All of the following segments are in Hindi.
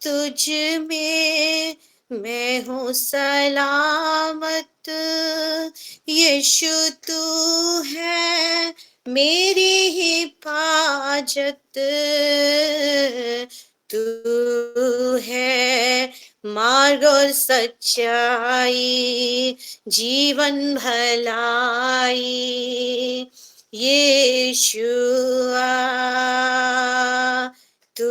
तुझ में मैं हूँ सलामत। यीशु तू है मेरी हिफाजत। तू है मार्ग और सच्चाई, जीवन भलाई। यीशुआ तू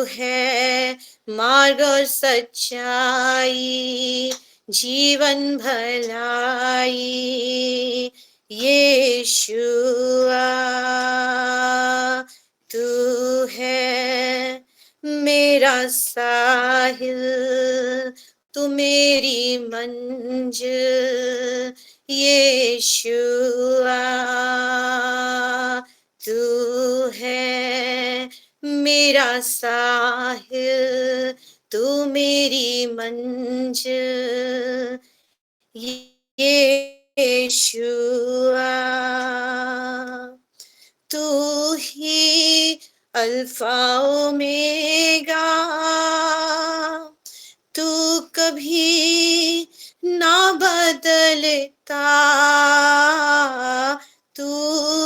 है मार्ग और सच्चाई, जीवन भलाई। यीशुआ तू है मेरा साहिल, तू मेरी मंजिल। यीशुआ तू है मेरा साहिल, तू मेरी मंजिल। यीशुआ तू ही अल्फा ओमेगा, तू कभी ना बदलता। तू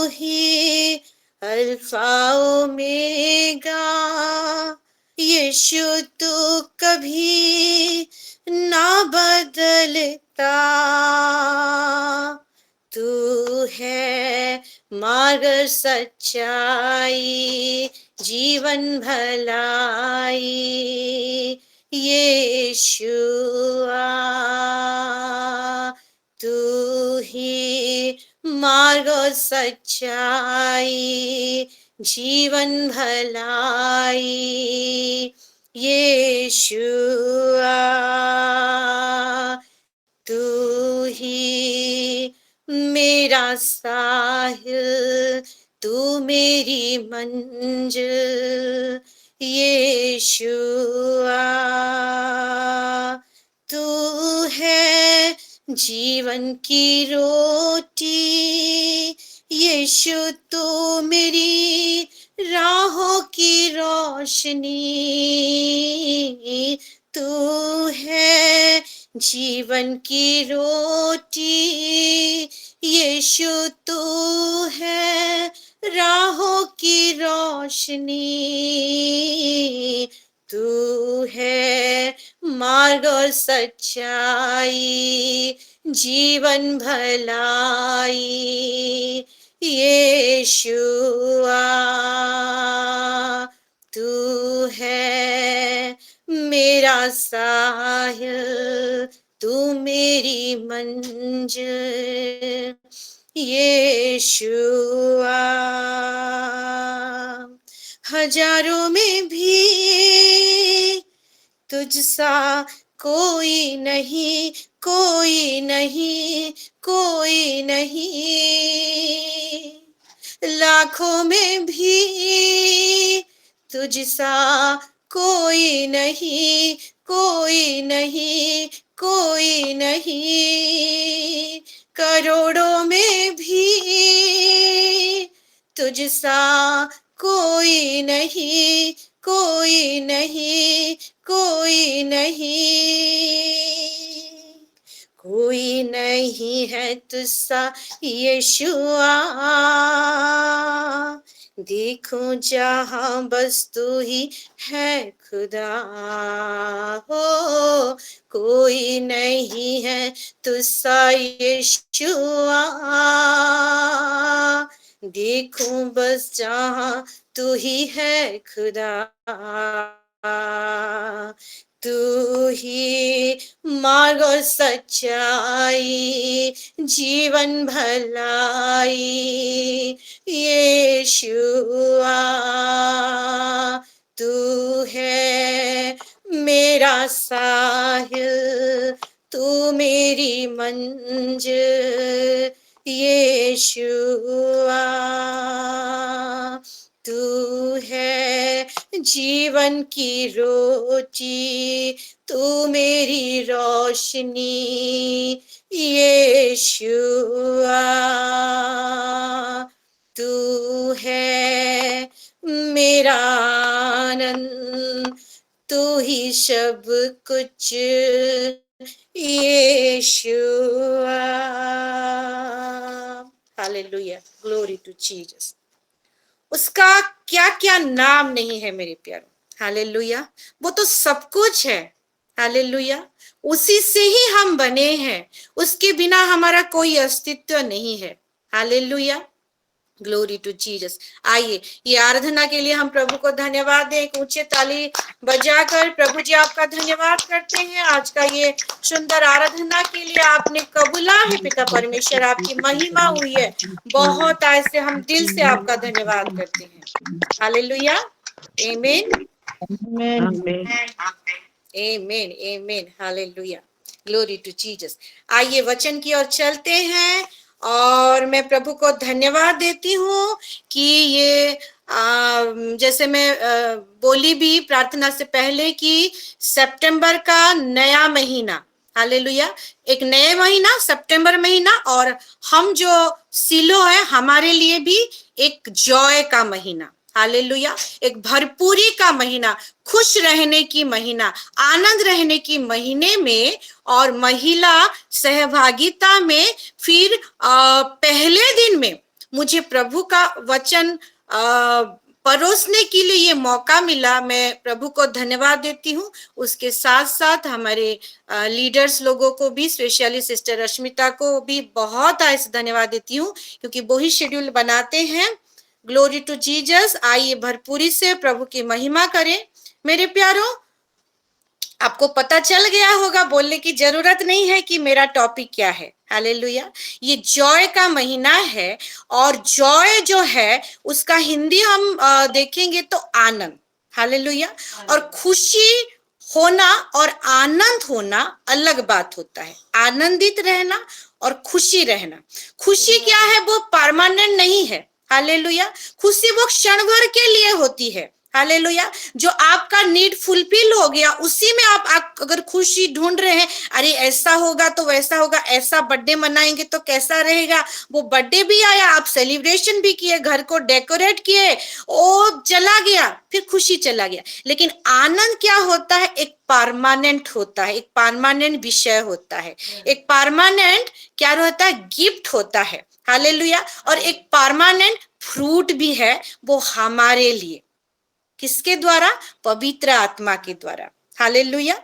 ही अल्फा ओमेगा, यीशु तू कभी ना बदलता। तू है मार्ग सच्चाई, जीवन भलाई। यीशुआ तू ही मार्ग और सच्चाई, जीवन भलाई। यीशुआ तू ही मेरा साहिल, तू मेरी मंजिल। यीशुआ तू है जीवन की रोटी। यीशु तू मेरी राहों की रोशनी। तू है जीवन की रोटी। यीशु तू है राहों की रोशनी। तू है मार्ग और सच्चाई, जीवन भलाई। यीशुआ तू है मेरा साहिल, तू मेरी मंजिल। यीशुआ हजारों में भी तुझसा कोई नहीं, कोई नहीं, कोई नहीं। लाखों में भी तुझसा कोई नहीं, कोई नहीं, कोई नहीं। करोड़ों में भी तुझसा कोई नहीं, कोई नहीं, कोई नहीं। कोई नहीं है तुझसा यीशुआ, देखूं जहां बस तू ही है खुदा। हो कोई नहीं है तुझसा यीशुआ, देखूं बस जहां तू ही है खुदा। तू ही मार्ग और सच्चाई, जीवन भलाई। यीशुआ तू है मेरा साहिल, तू मेरी मंजिल। यीशुआ तू है जीवन की रोटी, तू मेरी रोशनी। यीशुआ तू है मेरा आनंद, तू ही सब कुछ Yeshua. Hallelujah, glory to Jesus. उसका क्या क्या नाम नहीं है मेरे प्यारों, हालेलुया। वो तो सब कुछ है, हालेलुया। उसी से ही हम बने हैं, उसके बिना हमारा कोई अस्तित्व नहीं है, हालेलुया, ग्लोरी टू जीसस। आइए ये आराधना के लिए हम प्रभु को धन्यवाद दें, एक ऊंचे ताली बजाकर। प्रभु जी आपका धन्यवाद करते हैं आज का ये सुंदर आराधना के लिए, आपने कबूला है पिता परमेश्वर, आपकी महिमा हुई है बहुत, ऐसे हम दिल से आपका धन्यवाद करते हैं। हालेलुया, आमीन, आमीन, आमीन, हालेलुया, ग्लोरी टू जीसस। आइए वचन की ओर चलते हैं, और मैं प्रभु को धन्यवाद देती हूँ कि ये जैसे मैं बोली भी प्रार्थना से पहले कि सितंबर का नया महीना, हालेलुया, एक नए महीना सितंबर महीना, और हम जो सिलो है हमारे लिए भी एक जॉय का महीना, हालेलुया, एक भरपूरी का महीना, खुश रहने की महीना, आनंद रहने की महीने में, और महिला सहभागिता में फिर पहले दिन में मुझे प्रभु का वचन परोसने के लिए ये मौका मिला। मैं प्रभु को धन्यवाद देती हूँ। उसके साथ साथ हमारे लीडर्स लोगों को भी, स्पेशली सिस्टर रश्मिता को भी बहुत ऐसे धन्यवाद देती हूँ, क्योंकि वो ही शेड्यूल बनाते हैं। Glory to Jesus. आइए भरपूरी से प्रभु की महिमा करें। मेरे प्यारों, आपको पता चल गया होगा, बोलने की जरूरत नहीं है कि मेरा टॉपिक क्या है, हालेलुया। ये जॉय का महीना है, और जॉय जो है उसका हिंदी हम देखेंगे तो आनंद, हालेलुया। और खुशी होना और आनंद होना अलग बात होता है। आनंदित रहना और खुशी रहना, खुशी क्या है, वो परमानेंट नहीं है, हालेलुया। खुशी वो क्षण भर के लिए होती है, हालेलुया। जो आपका नीड फुलफिल हो गया, उसी में आप अगर खुशी ढूंढ रहे हैं, अरे ऐसा होगा तो वैसा होगा, ऐसा बर्थडे मनाएंगे तो कैसा रहेगा, वो बर्थडे भी आया, आप सेलिब्रेशन भी किए, घर को डेकोरेट किए, वो चला गया, फिर खुशी चला गया। लेकिन आनंद क्या होता है, एक परमानेंट होता है, एक परमानेंट विषय होता है, एक परमानेंट क्या होता है, गिफ्ट होता है, हालेलुया। और एक परमानेंट फ्रूट भी है, वो हमारे लिए, किसके द्वारा, पवित्र आत्मा के द्वारा, हालेलुया।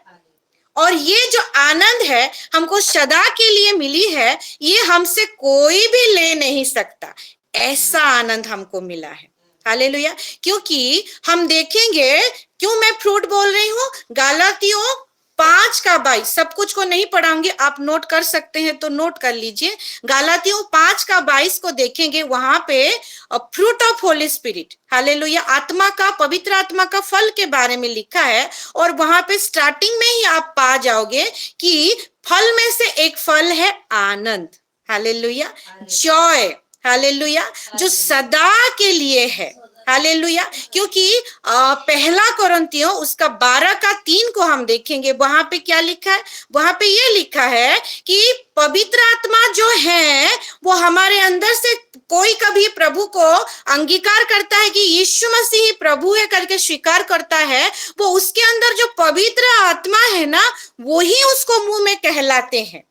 और ये जो आनंद है हमको सदा के लिए मिली है, ये हमसे कोई भी ले नहीं सकता, ऐसा आनंद हमको मिला है, हालेलुया। क्योंकि हम देखेंगे, क्यों मैं फ्रूट बोल रही हूँ, गलातियों 5:22, सब कुछ को नहीं पढ़ाऊंगी, आप नोट कर सकते हैं तो नोट कर लीजिए। गलातियों 5:22 को देखेंगे, वहां पे fruit of Holi spirit, hallelujah, आत्मा का, पवित्र आत्मा का फल के बारे में लिखा है। और वहां पे स्टार्टिंग में ही आप पा जाओगे कि फल में से एक फल है आनंद, हालेलुया, जॉय, हालेलुया, जो सदा के लिए है, हालेलुया। क्योंकि पहला कोरिन्थियों उसका 12:3 को हम देखेंगे, वहां पे क्या लिखा है, वहां पे ये लिखा है कि पवित्र आत्मा जो है वो हमारे अंदर से, कोई कभी प्रभु को अंगीकार करता है कि यीशु मसीह ही प्रभु है करके स्वीकार करता है, वो उसके अंदर जो पवित्र आत्मा है ना, वो ही उसको मुंह में कहलाते हैं।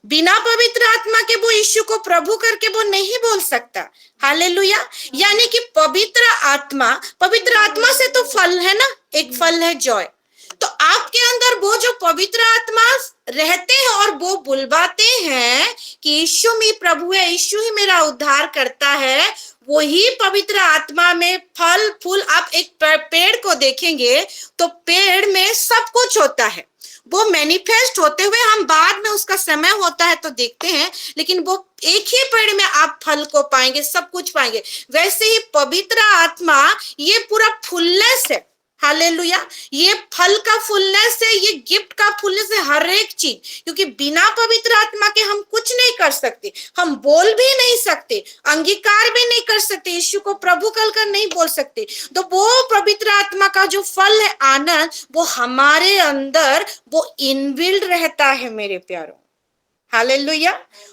बिना पवित्र आत्मा के वो यीशु को प्रभु करके वो नहीं बोल सकता, हालेलुया। यानी कि पवित्र आत्मा से तो फल है ना, एक फल है जॉय। तो आपके अंदर वो जो पवित्र आत्मा रहते हैं और वो बुलवाते हैं कि यीशु ही प्रभु है, यीशु ही मेरा उद्धार करता है, वही पवित्र आत्मा में फल फूल। आप एक पेड़ को देखेंगे तो पेड़ में सब कुछ होता है, वो मैनिफेस्ट होते हुए हम बाद में उसका समय होता है तो देखते हैं, लेकिन वो एक ही पेड़ में आप फल को पाएंगे, सब कुछ पाएंगे। वैसे ही पवित्र आत्मा ये पूरा फुलनेस है, हालेलुया, ये फल का फुलनेस है, ये गिफ्ट का फुलनेस है, हर एक चीज। क्योंकि बिना पवित्र आत्मा के हम कुछ नहीं कर सकते, हम बोल भी नहीं सकते, अंगीकार भी नहीं कर सकते, यीशु को प्रभु कहकर नहीं बोल सकते। तो वो पवित्र आत्मा का जो फल है आनंद, वो हमारे अंदर वो इनबिल्ड रहता है मेरे प्यारों, हालेलुया।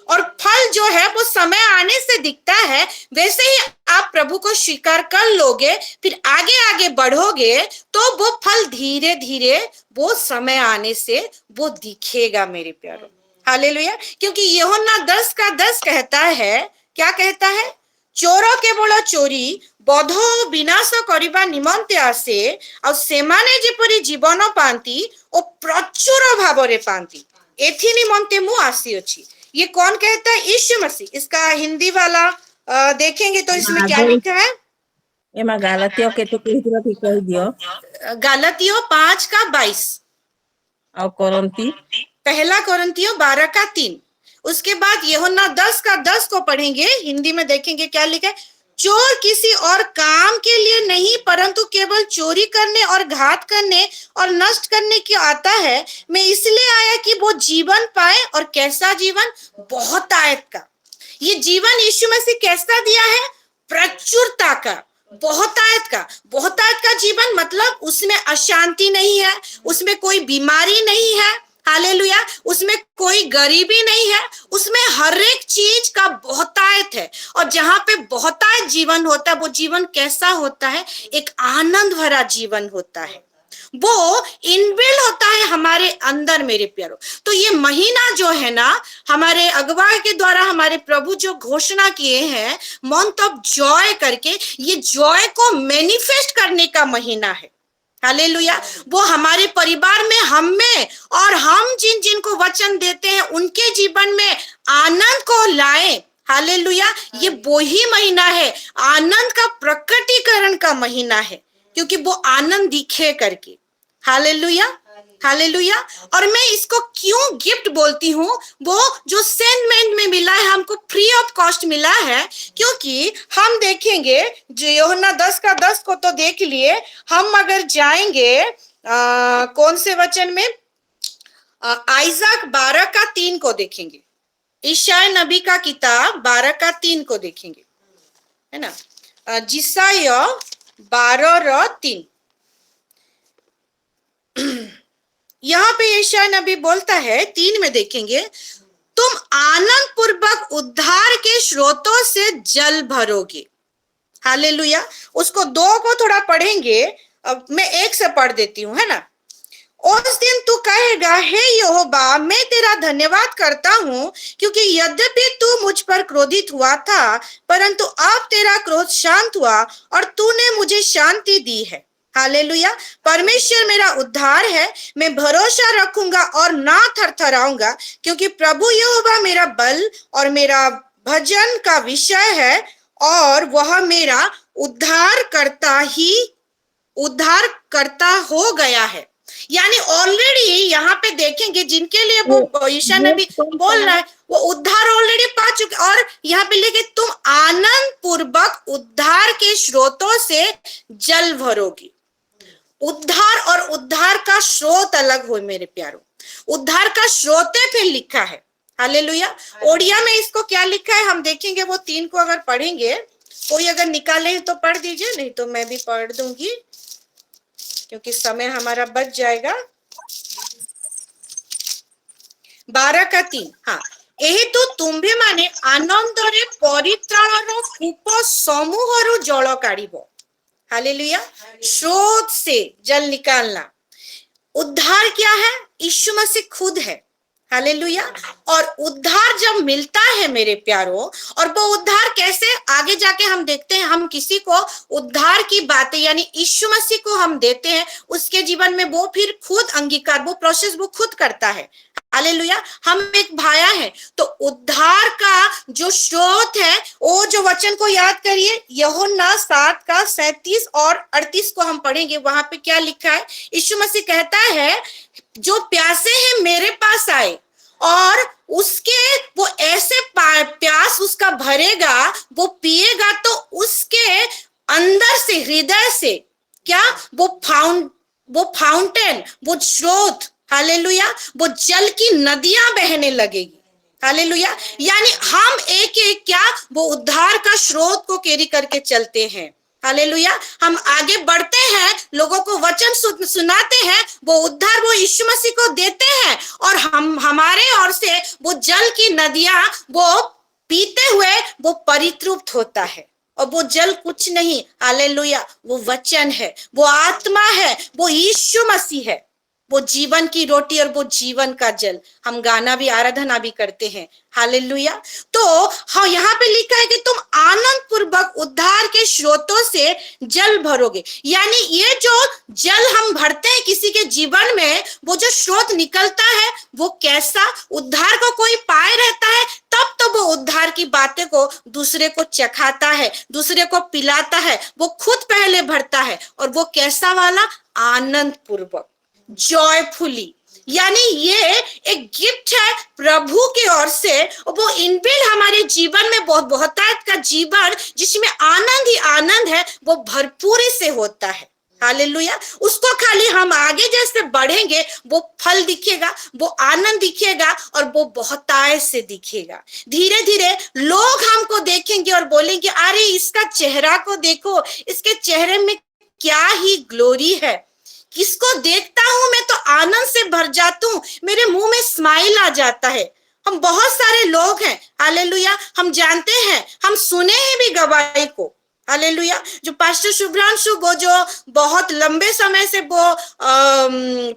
और फल जो है वो समय आने से दिखता है। वैसे ही आप प्रभु को स्वीकार कर लोगे, फिर आगे आगे बढ़ोगे, तो वो फल धीरे धीरे वो समय आने से वो दिखेगा मेरे प्यारों। हालेलुया। क्योंकि यूहन्ना 10:10 कहता है, क्या कहता है? चोर केवल चोरी बध विनाश करिबा निमंते आसे और सेमाने जेपरि जीवन पांती और प्रचुर भावरे पांती, एथि निमंते मु आसी अछि। ये कौन कहता है? यीशु मसीह। इसका हिंदी वाला देखेंगे तो इसमें क्या लिखा है? एमा गालातियों के तो कह दियो। गालातियों 5:22 और कोरिन्थी, पहला कोरिन्थियों 12:3। उसके बाद यूहन्ना 10:10 को पढ़ेंगे, हिंदी में देखेंगे क्या लिखा है? चोर किसी और काम के लिए नहीं परंतु केवल चोरी करने और घात करने और नष्ट करने के आता है। मैं इसलिए आया कि वो जीवन पाए, और कैसा जीवन? बहुतायत का। ये जीवन यीशु मसीह कैसा दिया है? प्रचुरता का, बहुतायत का। बहुतायत का जीवन मतलब उसमें अशांति नहीं है, उसमें कोई बीमारी नहीं है, हालेलुया, उसमें कोई गरीबी नहीं है, उसमें हर एक चीज का बहुतायत है। और जहां पे बहुतायत जीवन होता है, वो जीवन कैसा होता है? एक आनंद भरा जीवन होता है, वो इनबिल्ड होता है हमारे अंदर मेरे प्यारों। तो ये महीना जो है ना, हमारे अगुवा के द्वारा हमारे प्रभु जो घोषणा किए हैं, मंथ ऑफ जॉय करके, ये जॉय को मैनिफेस्ट करने का महीना है। हालेलुया। वो हमारे परिवार में, हम में, और हम जिन जिन को वचन देते हैं उनके जीवन में आनंद को लाए। हालेलुया। ये वो ही महीना है, आनंद का प्रकटीकरण का महीना है, क्योंकि वो आनंद दिखे करके। Hallelujah, hallelujah. और मैं इसको क्यों गिफ्ट बोलती हूँ? वो जो सेंटमेंट में मिला है, हमको फ्री ऑफ कॉस्ट मिला है, क्योंकि हम देखेंगे जो यूहन्ना 10:10 को तो देख लिए। हम अगर जाएंगे कौन से वचन में? आइजाक 12:3 को देखेंगे। ईशाया नबी का किताब 12:3 को देखेंगे, है ना? जिसाया 12:3। यहाँ पे ईशाया नबी बोलता है, 3 में देखेंगे, तुम आनंद पूर्वक उद्धार के स्रोतों से जल भरोगे। हालेलुया। उसको 2 को थोड़ा पढ़ेंगे, अब मैं 1 से पढ़ देती हूँ, है ना? उस दिन तू कहेगा, हे यहोवा, मैं तेरा धन्यवाद करता हूँ, क्योंकि यद्यपि तू मुझ पर क्रोधित हुआ था, परंतु अब तेरा क्रोध शांत हुआ और तूने मुझे शांति दी है। हालेलुया। परमेश्वर मेरा उद्धार है, मैं भरोसा रखूंगा और ना थरथराऊंगा, क्योंकि प्रभु यहोवा मेरा बल और मेरा भजन का विषय है, और वह मेरा उद्धार करता हो गया है। यानी ऑलरेडी यहाँ पे देखेंगे, जिनके लिए वो ईशा नबी बोल रहा है, वो उद्धार ऑलरेडी पा चुके। और यहाँ पे लिखे, तुम आनंद पूर्वक उद्धार के स्रोतों से जल भरोगी। उद्धार और उद्धार का स्रोत अलग हो मेरे प्यारों। उद्धार का स्रोत फिर लिखा है। हालेलुया। ओडिया में इसको क्या लिखा है हम देखेंगे। वो 3 को अगर पढ़ेंगे, कोई अगर निकाले तो पढ़ दीजिए, नहीं तो मैं भी पढ़ दूंगी, क्योंकि समय हमारा बच जाएगा। 12:3। हाँ, यही तो तुम्भे माने आनंदरे परित्राणर कूप समूहरु जल काढ़िबो। हालेलुया। स्रोत से जल निकालना। उद्धार क्या है? यीशु मसीह खुद है। हालेलुया। और उद्धार जब मिलता है मेरे प्यारों, और वो उद्धार कैसे, आगे जाके हम देखते हैं। हम किसी को उद्धार की बातें यानी यीशु मसीह को हम देते हैं, उसके जीवन में वो फिर खुद अंगीकार, वो प्रोसेस वो खुद करता है। हालेलुया। हम एक भाया है। तो उद्धार का जो स्रोत है, वो जो वचन को याद करिए, यूहन्ना 7:37 और 38 को हम पढ़ेंगे। वहां पे क्या लिखा है? यीशु मसीह कहता है, जो प्यासे हैं मेरे पास आए, और उसके वो ऐसे प्यास उसका भरेगा, वो पिएगा तो उसके अंदर से, हृदय से क्या, वो फाउंटेन, वो स्रोत, हालेलुया, वो जल की नदियां बहने लगेगी। हालेलुया। यानी हम एक एक क्या, वो उद्धार का स्रोत को कैरी करके चलते हैं। हालेलुया। हम आगे बढ़ते हैं, लोगों को वचन सुनाते हैं, वो उद्धार वो यीशु मसीह को देते हैं, और हम हमारे ओर से वो जल की नदियां वो पीते हुए वो परितृप्त होता है। और वो जल कुछ नहीं, हालेलुया, वो वचन है, वो आत्मा है, वो यीशु मसीह है, वो जीवन की रोटी और वो जीवन का जल। हम गाना भी आराधना भी करते हैं, हालेलुया। तो हाँ, यहाँ पे लिखा है कि तुम आनंद पूर्वक उद्धार के स्रोतों से जल भरोगे। यानी ये जो जल हम भरते हैं किसी के जीवन में, वो जो स्रोत निकलता है वो कैसा, उद्धार को कोई पाए रहता है, तब तो वो उद्धार की बातें को दूसरे को चखाता है, दूसरे को पिलाता है, वो खुद पहले भरता है। और वो कैसा वाला, आनंद पूर्वक, जॉयफुली। यानी ये एक गिफ्ट है प्रभु की ओर से, वो इनबिल्ट हमारे जीवन में बहुत बहुतायत का जीवन जिसमें आनंद ही आनंद है, वो भरपूरी से होता है। हालेलुया। उसको खाली हम आगे जैसे बढ़ेंगे वो फल दिखेगा, वो आनंद दिखेगा, और वो बहुतायत से दिखेगा। धीरे धीरे लोग हमको देखेंगे और बोलेंगे, अरे इसका चेहरा को देखो, इसके चेहरे में क्या ही ग्लोरी है, किसको देखता हूं मैं तो आनंद से भर जाता हूं, मेरे मुंह में स्माइल आ जाता है। हम बहुत सारे लोग हैं, हालेलुया, हम जानते हैं, हम सुने हैं भी गवाही को, हालेलुया। जो पास्टर शुभ्रांशु, वो जो बहुत लंबे समय से वो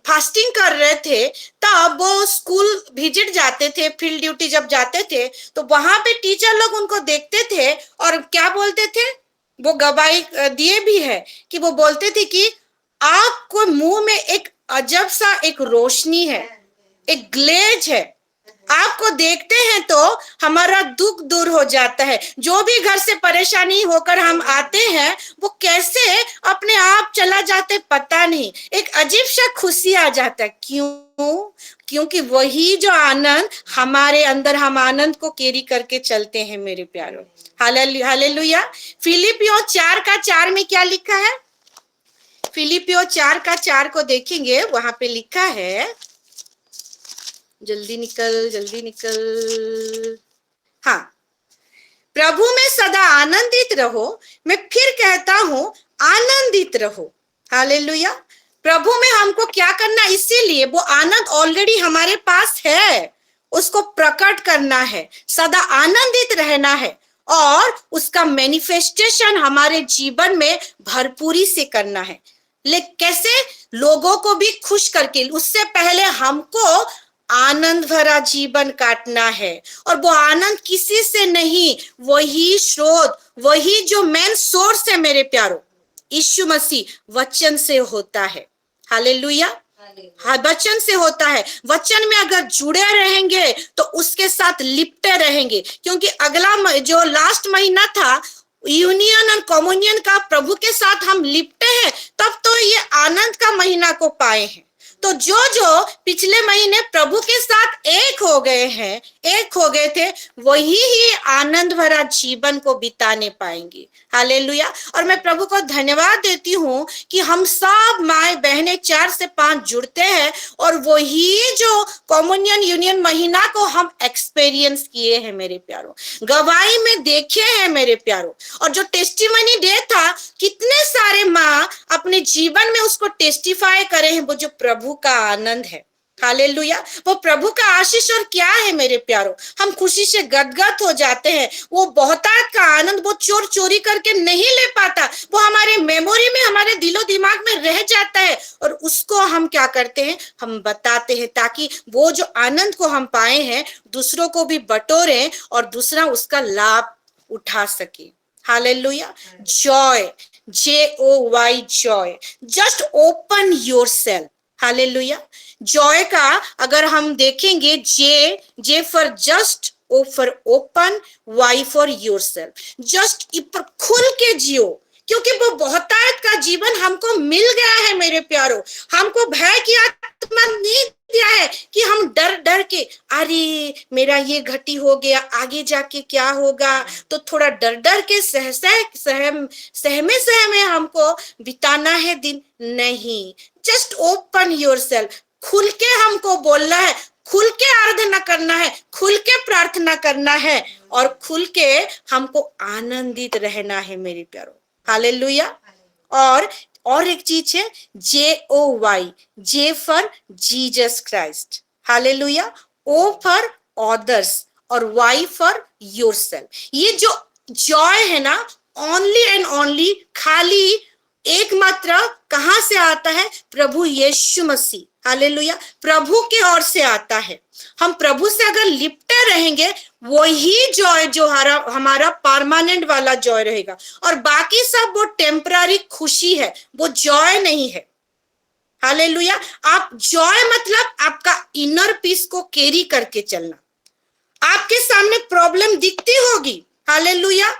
फास्टिंग कर रहे थे, तब वो स्कूल विजिट जाते थे, फील्ड ड्यूटी जब जाते थे, तो वहां पे टीचर लोग उनको देखते थे और क्या बोलते थे, वो गवाही दिए भी है कि वो बोलते थे कि आपको मुंह में एक अजब सा एक रोशनी है, एक ग्लेज है, आपको देखते हैं तो हमारा दुख दूर हो जाता है। जो भी घर से परेशानी होकर हम आते हैं, वो कैसे अपने आप चला जाते पता नहीं, एक अजीब सा खुशी आ जाता है। क्यों? क्योंकि वही जो आनंद हमारे अंदर, हम आनंद को कैरी करके चलते हैं मेरे प्यारों। हालेलुया। फिलिपियों 4:4 में क्या लिखा है? फिलिपियों 4:4 को देखेंगे, वहां पे लिखा है, जल्दी निकल, हाँ, प्रभु में सदा आनंदित रहो, मैं फिर कहता हूं आनंदित रहो। हालेलुया। प्रभु में हमको क्या करना, इसीलिए वो आनंद ऑलरेडी हमारे पास है, उसको प्रकट करना है, सदा आनंदित रहना है, और उसका मैनिफेस्टेशन हमारे जीवन में भरपूरी से करना है। लेकिन कैसे? लोगों को भी खुश करके। उससे पहले हमको आनंद भरा जीवन काटना है, और वो आनंद किसी से नहीं, वही स्रोत, वही जो मेन सोर्स है मेरे प्यारो, यीशु मसीह, वचन से होता है। हालेलुया। हाँ, वचन से होता है। वचन में अगर जुड़े रहेंगे तो उसके साथ लिपटे रहेंगे, क्योंकि अगला जो लास्ट महीना था, यूनियन और कम्युनियन का, प्रभु के साथ हम लिपटे हैं, तब तो ये आनंद का महीना को पाए हैं। तो जो जो पिछले महीने प्रभु के साथ एक हो गए हैं, एक हो गए थे, वही ही आनंद भरा जीवन को बिताने पाएंगे। हालेलुया। और मैं प्रभु को धन्यवाद देती हूँ कि हम सब माए बहनें 4 से 5 जुड़ते हैं, और वही जो कम्युनियन यूनियन महीना को हम एक्सपीरियंस किए हैं मेरे प्यारों, गवाही में देखे हैं मेरे प्यारों। और जो टेस्टिमनी डे था, कितने सारे माँ अपने जीवन में उसको टेस्टिफाई करे हैं, वो जो प्रभु का आनंद है। हालेलुया। वो प्रभु का आशीष और क्या है मेरे प्यारो, हम खुशी से गदगद हो जाते हैं। वो बहुतायत का आनंद वो चोर चोरी करके नहीं ले पाता, वो हमारे मेमोरी में, हमारे दिलो दिमाग में रह जाता है, और उसको हम क्या करते हैं, हम बताते हैं, ताकि वो जो आनंद को हम पाए हैं दूसरों को भी बटोरें और दूसरा उसका लाभ उठा सके। Hallelujah. Joy, JOY, Joy, just open yourself. Hallelujah. Joy का अगर हम देखेंगे, J for just, O for open, Y for yourself, just खुल के जियो, क्योंकि वो बहुतायत का जीवन हमको मिल गया है मेरे प्यारो। हमको भय की आत्मा नहीं दिया है कि हम डर डर के, अरे मेरा ये घटी हो गया, आगे जाके क्या होगा, तो थोड़ा डर डर के सहमे हमको बिताना है दिन। नहीं, जस्ट ओपन योरसेल्फ, खुल के हमको बोलना है, खुल के आराधना करना है, खुल के प्रार्थना करना है, और खुल के हमको आनंदित रहना है मेरे प्यारो। हालेलुया। और एक चीज है JOY, J for Jesus Christ, hallelujah. O for others और Y फॉर योरसेल्फ। ये जो जॉय है ना, ओनली एंड ओनली, खाली एकमात्र कहां से आता है? प्रभु यीशु मसीह, हालेलुया, प्रभु के ओर से आता है। हम प्रभु से अगर लिपटे रहेंगे, वही जॉय जो हमारा परमानेंट वाला जॉय रहेगा, और बाकी सब वो टेम्पररी खुशी है, वो जॉय नहीं है। हालेलुया। आप जॉय मतलब आपका इनर पीस को कैरी करके चलना। आपके सामने प्रॉब्लम दिखती होगी, हालेलुया,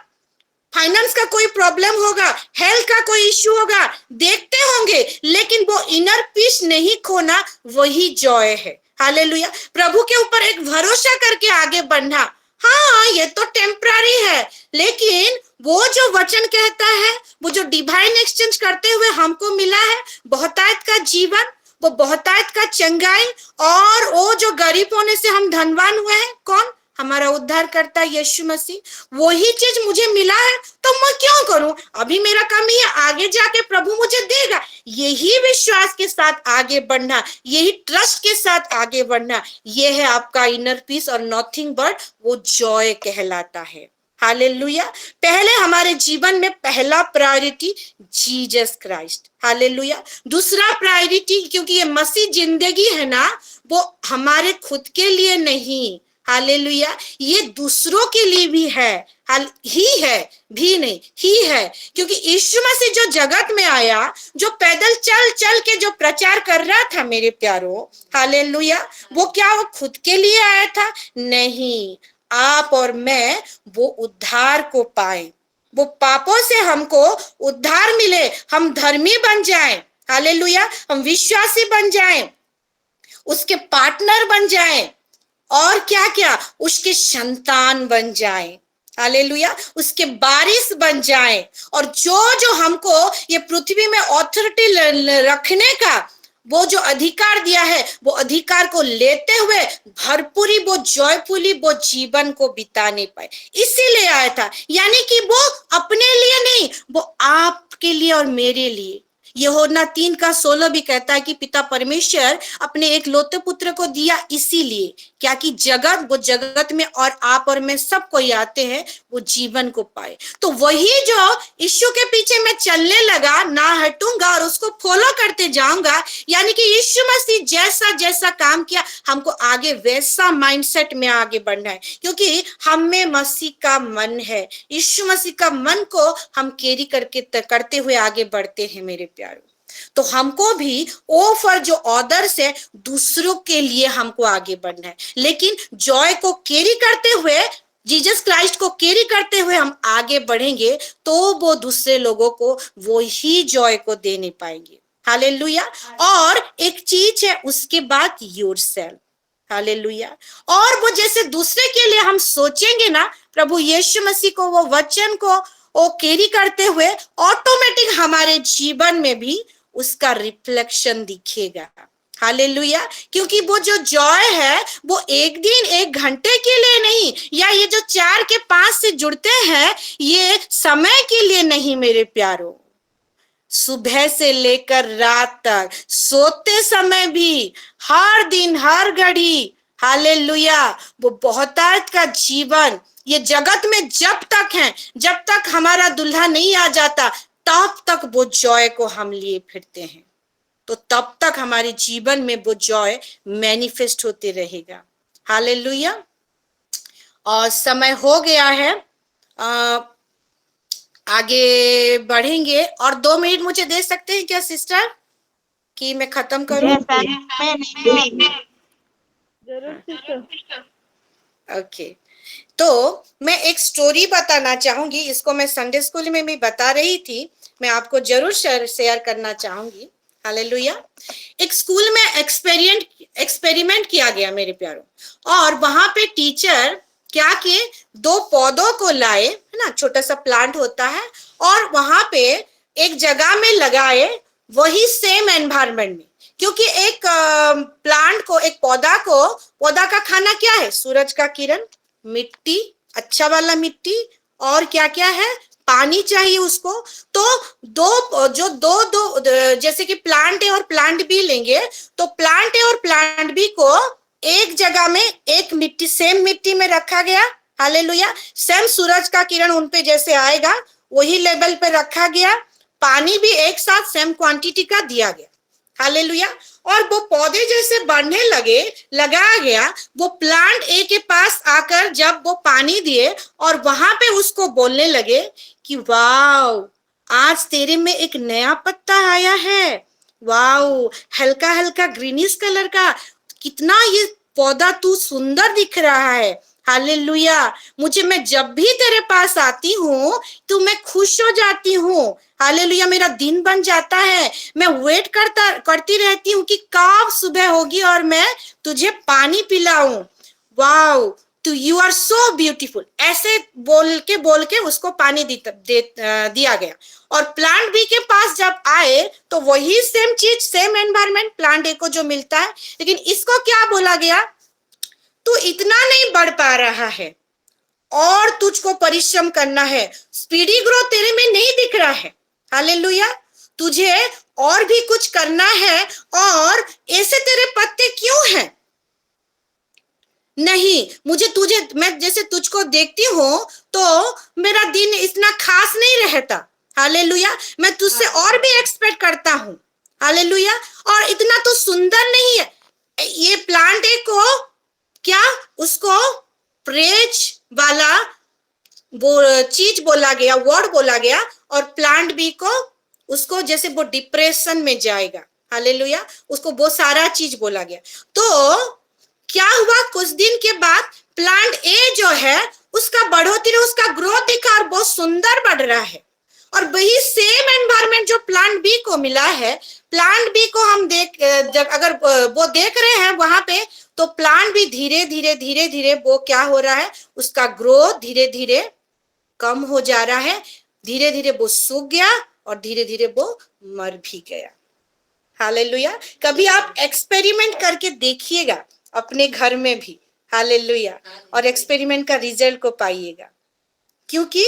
फाइनेंस का कोई प्रॉब्लम होगा, हेल्थ का कोई इश्यू होगा, देखते होंगे, लेकिन वो इनर पीस नहीं खोना, वही जॉय है। हालेलुया। प्रभु के ऊपर एक भरोसा करके आगे बढ़ना। हाँ, ये तो टेम्पररी है, लेकिन वो जो वचन कहता है, वो जो डिवाइन एक्सचेंज करते हुए हमको मिला है, बहुतायत का जीवन, वो बहुतायत का चंगाई, और वो जो गरीब होने से हम धनवान हुए हैं, कौन? हमारा उद्धार करता यीशु मसीह। वही चीज मुझे मिला है, तो मैं क्यों करूं? अभी मेरा काम ही है, आगे जाके प्रभु मुझे देगा। यही विश्वास के साथ आगे बढ़ना, यही ट्रस्ट के साथ आगे बढ़ना, ये है आपका इनर पीस, और नथिंग बट वो जॉय कहलाता है। हालेलुया। पहले हमारे जीवन में पहला प्रायोरिटी जीसस क्राइस्ट, हालेलुया। दूसरा प्रायोरिटी, क्योंकि ये मसीह जिंदगी है ना, वो हमारे खुद के लिए नहीं, हालेलुया, ये दूसरों के लिए भी है, भी नहीं, ही है। क्योंकि यीशु मसीह जो जगत में आया, जो पैदल चल चल के जो प्रचार कर रहा था मेरे प्यारों, हालेलुया, वो क्या वो खुद के लिए आया था? नहीं, आप और मैं वो उद्धार को पाए, वो पापों से हमको उद्धार मिले, हम धर्मी बन जाएं, हालेलुया, हम विश्वासी बन जाएं, उसके पार्टनर बन जाएं, और क्या क्या, उसके संतान बन जाएं, हालेलुया, उसके बारिश बन जाएं। और जो जो हमको ये पृथ्वी में ऑथोरिटी रखने का वो जो अधिकार दिया है, वो अधिकार को लेते हुए भरपूरी, वो जॉयफुली वो जीवन को बिताने पाए, इसीलिए आया था। यानी कि वो अपने लिए नहीं, वो आपके लिए और मेरे लिए। यूहन्ना 3:16 भी कहता है कि पिता परमेश्वर अपने एक लौते पुत्र को दिया इसीलिए, क्या कि वो जगत में और आप और मैं सब कोई आते हैं, वो जीवन को पाए। तो वही जो यीशु के पीछे मैं चलने लगा, ना हटूंगा और उसको फॉलो करते जाऊंगा। यानी कि यीशु मसीह जैसा जैसा काम किया, हमको आगे वैसा माइंडसेट में आगे बढ़ना है, क्योंकि हम में मसीह का मन है। यीशु मसीह का मन को हम कैरी करते हुए आगे बढ़ते हैं मेरे प्यारों। तो हमको भी ओ फॉर जो अदर्स है, दूसरों के लिए हमको आगे बढ़ना है, लेकिन जॉय को कैरी करते हुए, जीसस क्राइस्ट को कैरी करते हुए हम आगे बढ़ेंगे, तो वो दूसरे लोगों को वो ही जॉय को दे नहीं पाएंगे। हालेलुया। और एक चीज है उसके बाद योरसेल्फ, हालेलुया। और वो जैसे दूसरे के लिए हम सोचेंगे ना, प्रभु यीशु मसीह को, वो वचन को वो कैरी करते हुए, ऑटोमेटिक हमारे जीवन में भी उसका रिफ्लेक्शन दिखेगा। हालेलुया। क्योंकि वो जो जॉय है, वो एक दिन एक घंटे के लिए नहीं, या ये जो 4 के 5 से जुड़ते हैं, ये समय के लिए नहीं मेरे प्यारों। सुबह से लेकर रात तक, सोते समय भी, हर दिन हर घड़ी, हालेलुया, वो बहुतायत का जीवन ये जगत में जब तक है, जब तक हमारा दुल्हा नहीं आ जाता, तब तक वो जॉय को हम लिए फिरते हैं। तो तब तक हमारे जीवन में वो जॉय मैनिफेस्ट होते रहेगा। हालेलुया। और समय हो गया है, आगे बढ़ेंगे। और 2 मिनट मुझे दे सकते हैं क्या सिस्टर, कि मैं खत्म करूं? ओके। तो मैं एक स्टोरी बताना चाहूंगी, इसको मैं संडे स्कूल में भी बता रही थी, मैं आपको जरूर शेयर करना चाहूंगी। हालेलुया। एक स्कूल में एक्सपेरिमेंट किया गया मेरे प्यारों, और वहां पे टीचर क्या किए, 2 पौधों को लाए, है ना, छोटा सा प्लांट होता है, और वहां पे एक जगह में लगाए, वही सेम एनवायरनमेंट में। क्योंकि एक प्लांट को, एक पौधा का खाना क्या है? सूरज का किरण, मिट्टी, अच्छा वाला मिट्टी, और क्या क्या है? पानी चाहिए उसको। तो दो जैसे कि प्लांट ए और प्लांट बी लेंगे, तो प्लांट ए और प्लांट बी को एक जगह में एक मिट्टी, सेम मिट्टी में रखा गया। हालेलुया। सेम सूरज का किरण उन पे जैसे आएगा वही लेवल पे रखा गया। पानी भी एक साथ सेम क्वांटिटी का दिया गया। हालेलुया। और वो पौधे जैसे बढ़ने लगे, लगाया गया, वो प्लांट ए के पास आकर जब वो पानी दिए और वहां पे उसको बोलने लगे कि वाओ, आज तेरे में एक नया पत्ता आया है, वाओ, हल्का हल्का ग्रीनिश कलर का, कितना ये पौधा तू सुंदर दिख रहा है। हालेलुया। मैं जब भी तेरे पास आती हूँ तो मैं खुश हो जाती हूँ। हालेलुया। मेरा दिन बन जाता है, मैं वेट करती रहती हूँ कि कब सुबह होगी और मैं तुझे पानी पिलाऊं। वाओ, तो यू आर सो ब्यूटीफुल। ऐसे बोल के उसको पानी दिया गया। और प्लांट बी के पास जब आए तो वही सेम चीज, सेम एनवायरमेंट प्लांट ए को जो मिलता है, लेकिन इसको क्या बोला गया, तू इतना नहीं बढ़ पा रहा है और तुझको परिश्रम करना है, स्पीडी ग्रोथ तेरे में नहीं दिख रहा है। हालेलुया। तुझे और भी कुछ करना है। और ऐसे तेरे पत्ते क्यों हैं? नहीं, मैं जैसे तुझको देखती हूं तो मेरा दिन इतना खास नहीं रहता। हालेलुया। मैं तुझसे और भी एक्सपेक्ट करता हूं। हालेलुया। और इतना तो सुंदर नहीं है। ये प्लांट ए को क्या, उसको प्रेज वाला चीज बोला गया, वर्ड बोला गया। और प्लांट बी को, उसको जैसे वो डिप्रेशन में जाएगा। हालेलुया। उसको वो सारा चीज बोला गया। तो क्या हुआ, कुछ दिन के बाद प्लांट ए जो है उसका बढ़ोतरी, उसका ग्रोथ दिखा और बहुत सुंदर बढ़ रहा है। और वही सेम एनवायरमेंट जो प्लांट बी को मिला है, प्लांट बी को हम अगर वो देख रहे हैं वहां पे, तो प्लांट भी धीरे धीरे वो क्या हो रहा है, उसका ग्रोथ धीरे धीरे कम हो जा रहा है। धीरे धीरे वो सूख गया और धीरे धीरे वो मर भी गया। हालेलुया। कभी आप एक्सपेरिमेंट करके देखिएगा अपने घर में भी। हालेलुया। और एक्सपेरिमेंट का रिजल्ट को पाइएगा। क्योंकि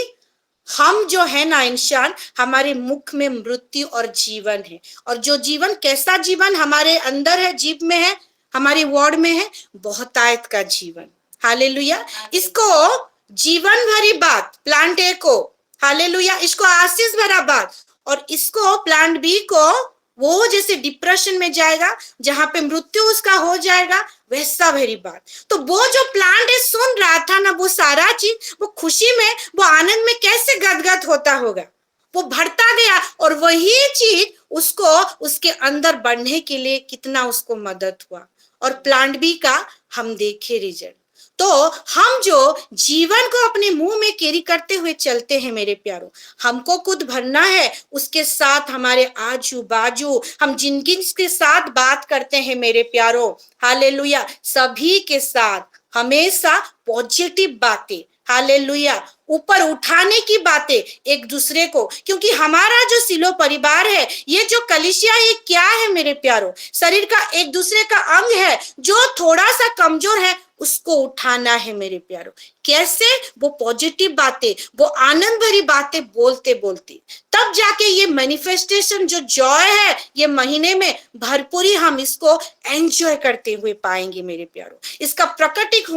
हम जो है ना इंसान, हमारे मुख में मृत्यु और जीवन है। और जो जीवन, कैसा जीवन हमारे अंदर है, जीभ में है, हमारे वर्ड में है, बहुतायत का जीवन। हालेलुया। इसको जीवन भरी बात प्लांट ए को, हालेलुया, इसको आशीष भरा बात। और इसको प्लांट बी को वो जैसे डिप्रेशन में जाएगा, जहां पे मृत्यु उसका हो जाएगा, वैसा भरी बात। तो वो जो प्लांट ए सुन रहा था ना, वो सारा चीज, वो खुशी में, वो आनंद में कैसे गदगद होता होगा, वो बढ़ता गया। और वही चीज उसको उसके अंदर बढ़ने के लिए कितना उसको मदद हुआ। और प्लांट बी का हम देखे रिजल्ट। तो हम जो जीवन को अपने मुंह में कैरी करते हुए चलते हैं मेरे प्यारों, हमको खुद भरना है, उसके साथ हमारे आजू बाजू हम जिनके के साथ बात करते हैं मेरे प्यारों, हालेलुया, सभी के साथ हमेशा पॉजिटिव बातें, हालेलुया, ऊपर उठाने की बातें एक दूसरे को। क्योंकि हमारा जो सिलो परिवार है, ये जो कलीसिया, ये क्या है मेरे प्यारों, शरीर का एक दूसरे का अंग है। जो थोड़ा सा कमजोर है उसको उठाना है मेरे प्यारों। कैसे? वो पॉजिटिव बातें, वो आनंद भरी बातें बोलते बोलते, तब जाके ये मैनिफेस्टेशन जो जॉय है, ये महीने में भरपूरी हम इसको एंजॉय करते हुए पाएंगे मेरे प्यारों। इसका प्रकटिक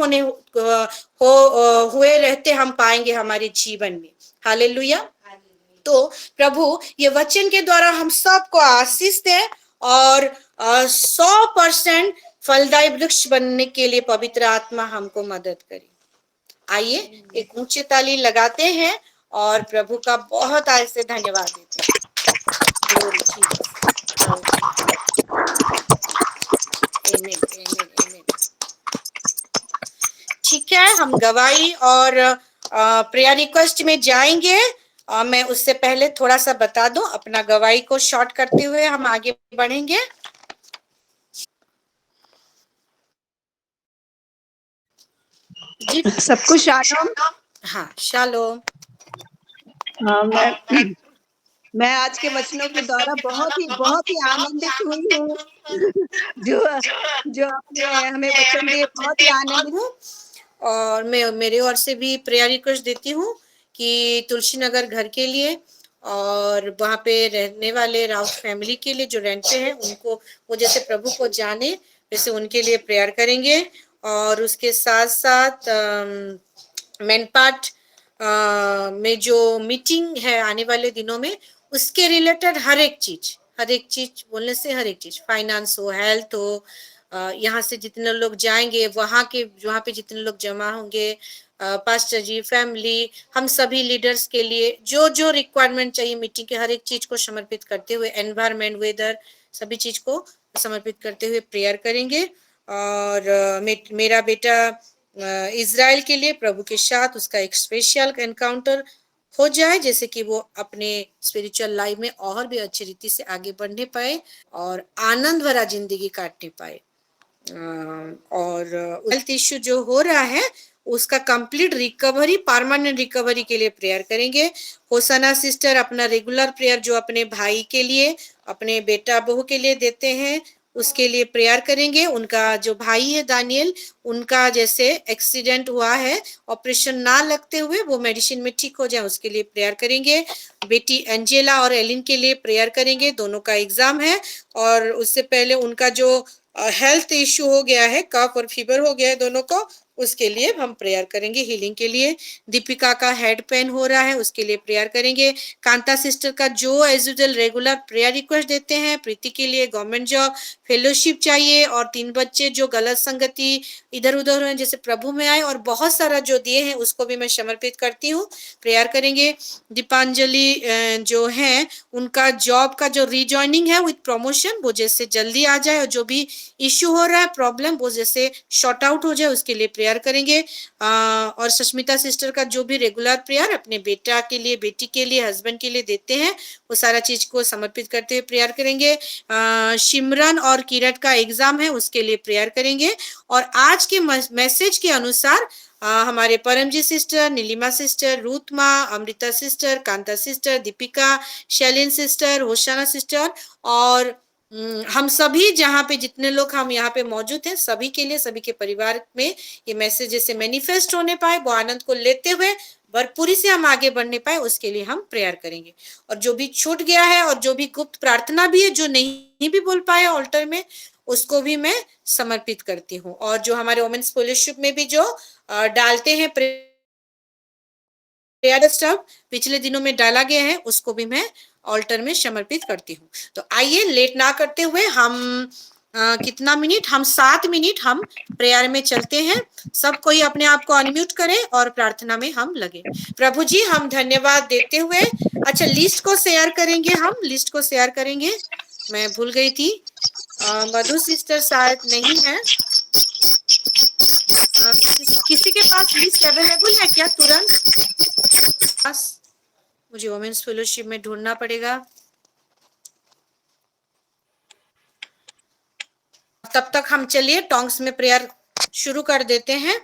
हुए रहते हम पाएंगे हमारे जीवन में। हालेलुया। तो प्रभु ये वचन के द्वारा हम सबको आशीष दे और 100% फलदायी वृक्ष बनने के लिए पवित्र आत्मा हमको मदद करे। आइए एक ऊंची ताली लगाते हैं और प्रभु का बहुत आज से धन्यवाद देते हैं। ठीक है, हम गवाही और प्रेयर रिक्वेस्ट में जाएंगे। मैं उससे पहले थोड़ा सा बता दूं, अपना गवाही को शॉर्ट करते हुए हम आगे बढ़ेंगे। जी सबको शालोम। हाँ, शालोम। मैं आज के वचनों के द्वारा बहुत ही आनंदित हुई हूँ। जो आपने हमें वचन दिए, बहुत ही आनंदित हूँ। और मैं मेरे ओर से भी प्रेयर रिक्वेस्ट देती हूँ कि तुलसी नगर घर के लिए और वहाँ पे रहने वाले राउत फैमिली के लिए जो रेंट पे है उनको, वो जैसे प्रभु को जाने वैसे उनके लिए प्रेयर करेंगे। और उसके साथ साथ मैनपाट में जो मीटिंग है आने वाले दिनों में, उसके रिलेटेड हर एक चीज बोलने से हर एक चीज, फाइनेंस हो, हेल्थ हो, यहाँ से जितने लोग जाएंगे वहाँ पे जितने लोग जमा होंगे, पास्टर जी, फैमिली, हम सभी लीडर्स के लिए जो जो रिक्वायरमेंट चाहिए मीटिंग के, हर एक चीज को समर्पित करते हुए, एनवायरमेंट, वेदर, सभी चीज को समर्पित करते हुए प्रेयर करेंगे। और मेरा बेटा इजराइल के लिए प्रभु के साथ उसका एक स्पेशल एनकाउंटर हो जाए, जैसे कि वो अपने स्पिरिचुअल लाइफ में और भी अच्छी रीति से आगे बढ़ने पाए और आनंद भरा जिंदगी काटने पाए। और हेल्थ इश्यू जो हो रहा है उसका कंप्लीट रिकवरी, परमानेंट रिकवरी के लिए प्रेयर करेंगे। होसना सिस्टर अपना रेगुलर प्रेयर जो अपने भाई के लिए, अपने बेटा बहू के लिए देते हैं, उसके लिए प्रेयर करेंगे। उनका जो भाई है दानियल, उनका जैसे एक्सीडेंट हुआ है, ऑपरेशन ना लगते हुए वो मेडिसिन में ठीक हो जाए, उसके लिए प्रेयर करेंगे। बेटी एंजेला और एलिन के लिए प्रेयर करेंगे, दोनों का एग्जाम है। और उससे पहले उनका जो हेल्थ इश्यू हो गया है, कफ और फीवर हो गया है दोनों को, उसके लिए हम प्रेयर करेंगे, हीलिंग के लिए। दीपिका का हेड पेन हो रहा है, उसके लिए प्रेयर करेंगे। कांता सिस्टर का जो as usual regular prayer request देते हैं, प्रीति के लिए गवर्नमेंट जॉब, फेलोशिप चाहिए, और 3 बच्चे जो गलत संगति इधर उधर हैं जैसे प्रभु में आए, और बहुत सारा जो दिए हैं उसको भी मैं समर्पित करती हूँ, प्रेयर करेंगे। दीपांजलि जो है उनका जॉब का जो रिजॉइनिंग है विथ प्रमोशन, वो जैसे जल्दी आ जाए, और जो भी इश्यू हो रहा है प्रॉब्लम वो जैसे शॉर्ट आउट हो जाए, उसके लिए प्रेयर करेंगे। और सुष्मिता सिस्टर का जो भी रेगुलर प्रेयर अपने बेटा के लिए, बेटी के लिए, हस्बैंड के लिए देते हैं, वो सारा चीज को समर्पित करते हुए प्रेयर करेंगे। सिमरन और किरट का एग्जाम है, उसके लिए प्रेयर करेंगे। और आज के मैसेज के अनुसार हमारे Paramjit sister, Nilima sister, Ruth माँ, Amrita sister, Kanta sister, Deepika, Shailin sister, Hosanna sister, और हम सभी जहाँ पे जितने लोग हम यहाँ पे मौजूद हैं, सभी के लिए, सभी के परिवार में ये मैसेज जैसे मैनिफेस्ट होने पाए, वो आनंद को लेते हुए भरपूरी से हम आगे बढ़ने पाए, उसके लिए हम प्रेयर करेंगे। और जो भी छूट गया है और जो भी गुप्त प्रार्थना भी है, जो नहीं भी बोल पाए ऑल्टर में, उसको भी मैं समर्पित करती हूँ। और जो हमारे वोमेन्स फेलोशिप में भी जो डालते हैं प्रेयर स्टफ, पिछले दिनों में डाला गया है, उसको भी मैं ऑल्टर में समर्पित करती हूँ। तो आइए लेट ना करते हुए हम कितना मिनट, हम 7 मिनट हम प्रेयर में चलते हैं। सब कोई अपने आप को अनम्यूट करे और प्रार्थना में हम लगे। प्रभु जी हम धन्यवाद देते हुए, अच्छा लिस्ट को शेयर करेंगे, हम लिस्ट को शेयर करेंगे, मैं भूल गई थी। मधु सिस्टर शायद नहीं है, किसी के पास लिस्ट अवेलेबल है क्या? तुरंत मुझे वोमेन्स फेलोशिप में ढूंढना पड़ेगा। तब तक हम चलिए टोंग्स में प्रेयर शुरू कर देते हैं।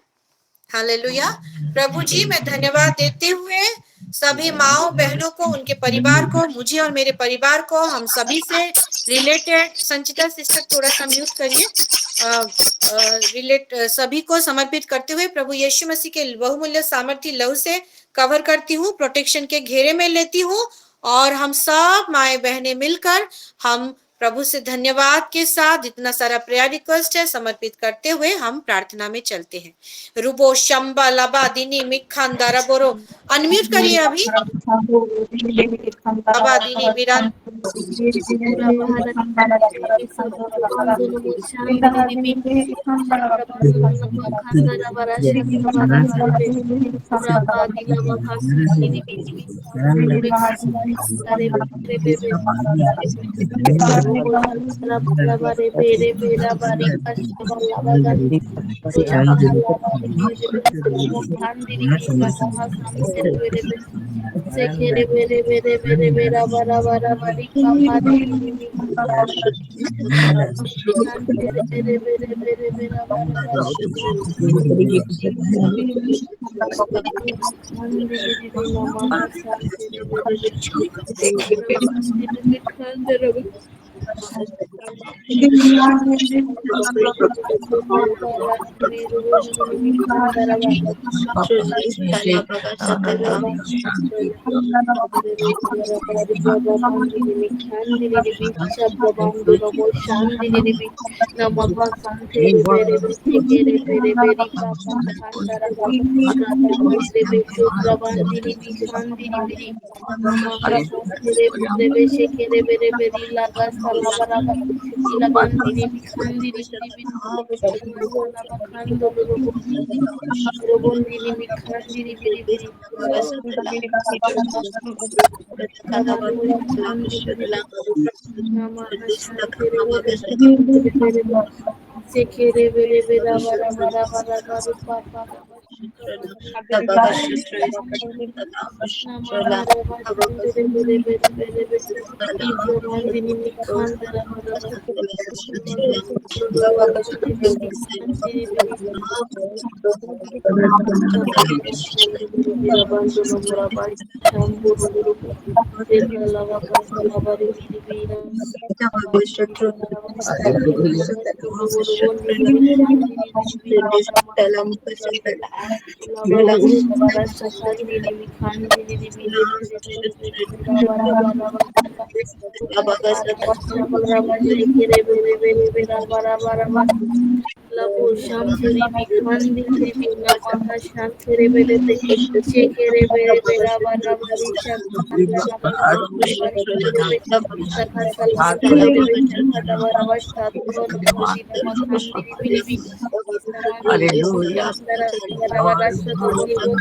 हालेलुया। प्रभु जी मैं धन्यवाद देते हुए सभी माओ बहनों को, उनके परिवार को, मुझे और मेरे परिवार को, हम सभी से रिलेटेड, संचिता सिस्टर थोड़ा सा म्यूट करिए, सभी को समर्पित करते हुए प्रभु यीशु मसीह के बहुमूल्य सामर्थ्य लहू से कवर करती हूँ, प्रोटेक्शन के घेरे में लेती हूँ। और हम सब माए बहने मिलकर हम प्रभु से धन्यवाद के साथ इतना सारा प्रेयर रिक्वेस्ट है समर्पित करते हुए हम प्रार्थना में चलते हैं। रुबो शंबा लबा दिनी मिखान दाराबोरो, अनम्यूट करिए अभी। लबा दिनी Miran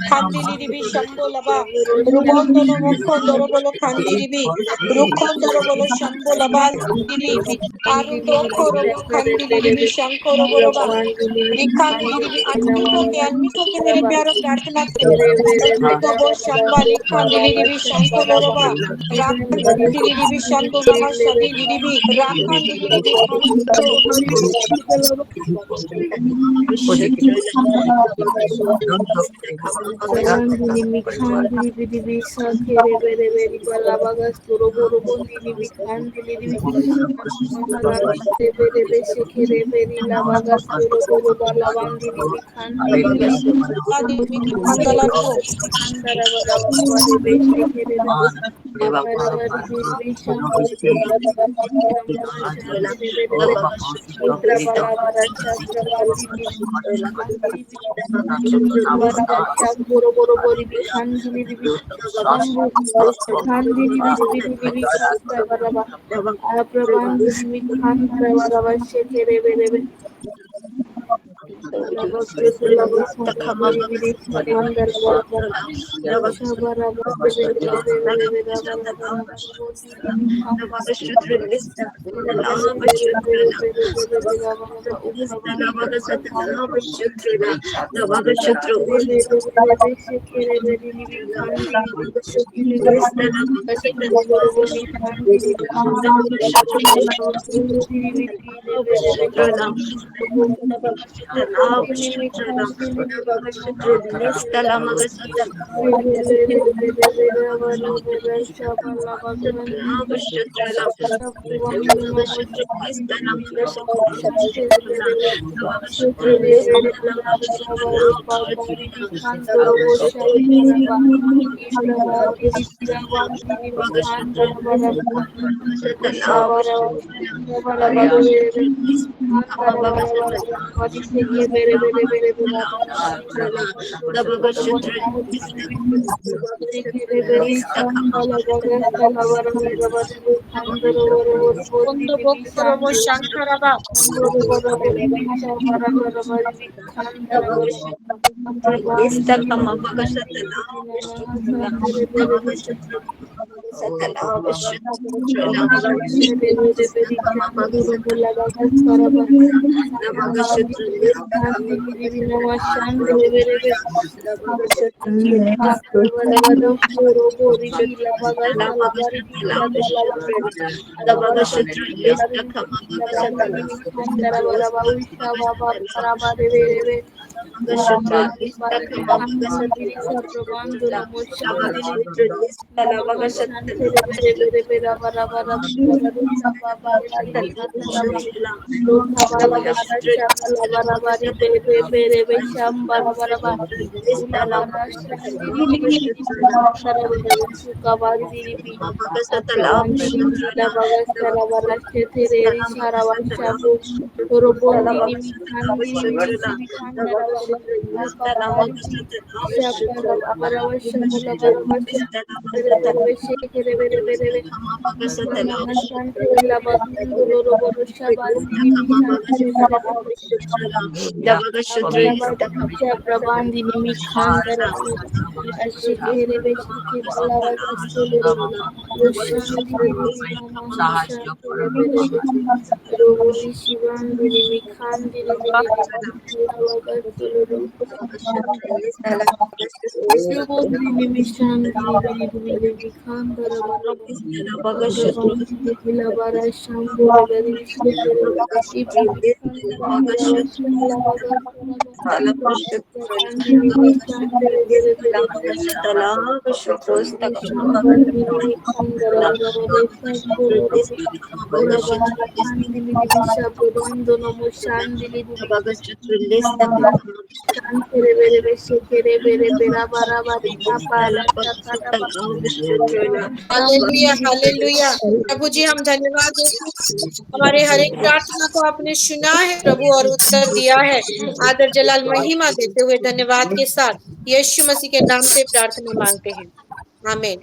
Kandiribi Shambolaba, Rubondolo Mokondorobolo Kandiribi, Rukondorobolo Shambolaba, Dilibi, Arundo Korobo Kandiribi Shankoroboba, Rikandiribi, अनमिको के मेरे प्यारो प्रार्थना करें रबो शंबाली खंडिलिबी शंकरोबा राखंडिलिबी शंको नमः शदिलिबी राखंडिलिबी खंडो Korobo Shankaraba हालेलुया, हालेलुया। प्रभु जी हम धन्यवाद देते हैं, हमारे हर एक प्रार्थना को आपने सुना है प्रभु और उत्तर दिया है। आदर जलाल महिमा देते हुए धन्यवाद के साथ यीशु मसीह के नाम से प्रार्थना मांगते हैं, आमीन।